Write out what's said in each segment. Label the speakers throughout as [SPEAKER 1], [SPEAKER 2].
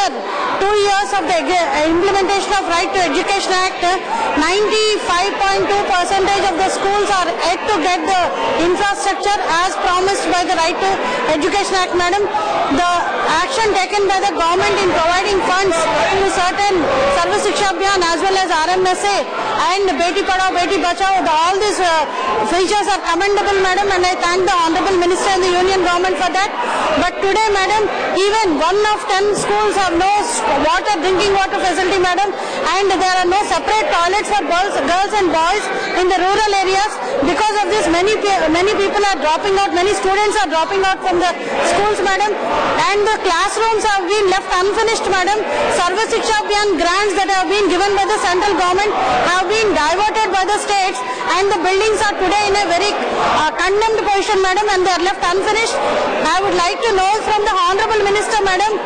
[SPEAKER 1] after 2 years of the implementation of Right to Education Act, 95.2% of the schools are yet to get the infrastructure as promised by the Right to Education Act, madam. The action taken by the government in providing funds to certain Sarva Shiksha Abhiyan as well as RMSA and Beti Padhao Beti Bachao, all these features are commendable, madam, and I thank the Honorable Minister and the Union Government for that. But today, madam, even 1 of 10 schools have no drinking water facility, madam, and there are no separate toilets for girls and boys in the rural areas. Because of this, many people are dropping out, many students are dropping out from the schools, madam, and the classrooms have been left unfinished, madam. Sarva Shiksha Abhiyan grants that have been given by the central government have been diverted by the states, and the buildings are today in a very condemned position, madam, and they are left unfinished. I would like to know from the Honorable Minister, madam,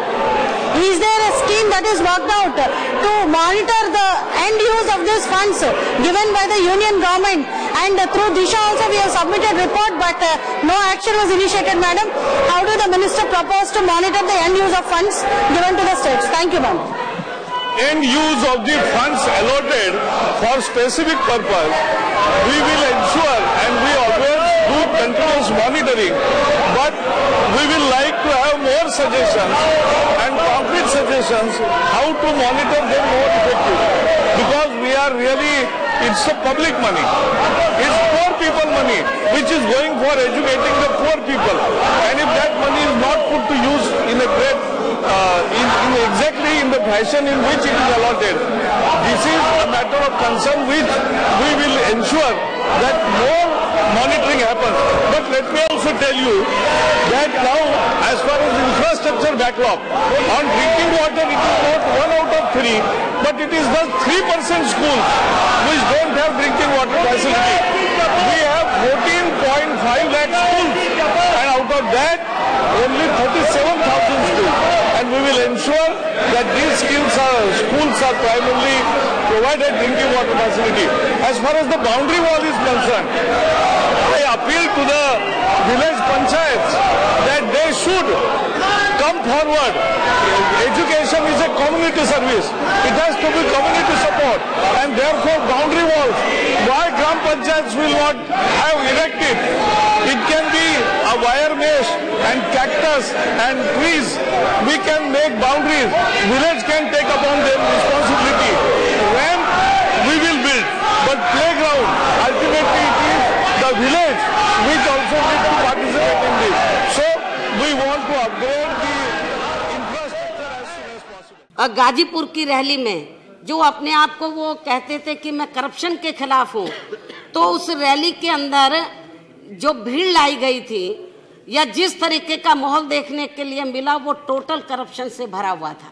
[SPEAKER 1] is there a scheme that is worked out to monitor the end use of these funds given by the Union Government? And through Disha also we have submitted report, but no action was initiated, madam. How do the Minister propose to monitor the end use of funds given to the states? Thank you, ma'am.
[SPEAKER 2] End use of the funds allotted for specific purpose, we will ensure, and we always do continuous monitoring, but we will like to have more suggestions and concrete suggestions how to monitor them more effectively, because we are really, it's the public money, it's poor people money which is going for educating the poor people, and if that money is not put to use in a great exactly in the fashion in which it is allotted, this is a matter of concern which we will ensure that more monitoring happens. But let me also tell you that now, as far as infrastructure backlog, on drinking water it is not 1 out of 3, but it is just 3% schools which don't have drinking water facility. We have 14.5 lakh schools, and out of that only 37,000 schools. And we will ensure that these schools are primarily provided drinking water facility. As far as the boundary wall is concerned, I appeal to the village panchayats that they should come forward. Education is a community service. It has to be community support, and therefore boundary walls, why Gram Panchayats will not have erected? It can be a wire mesh and cactus and trees. We can make boundaries. Village can take upon their responsibility when we will build. But playground, ultimately it is the village which also needs to participate in this. So we want to upgrade the infrastructure as soon as possible.
[SPEAKER 3] Ghazipur की rally में जो अपने आप को वो कहते थे कि मैं करप्शन के खिलाफ हूँ, तो उस रैली के अंदर जो भीड़ लाई गई थी या जिस तरीके का माहौल देखने के लिए मिला वो टोटल करप्शन से भरा हुआ था।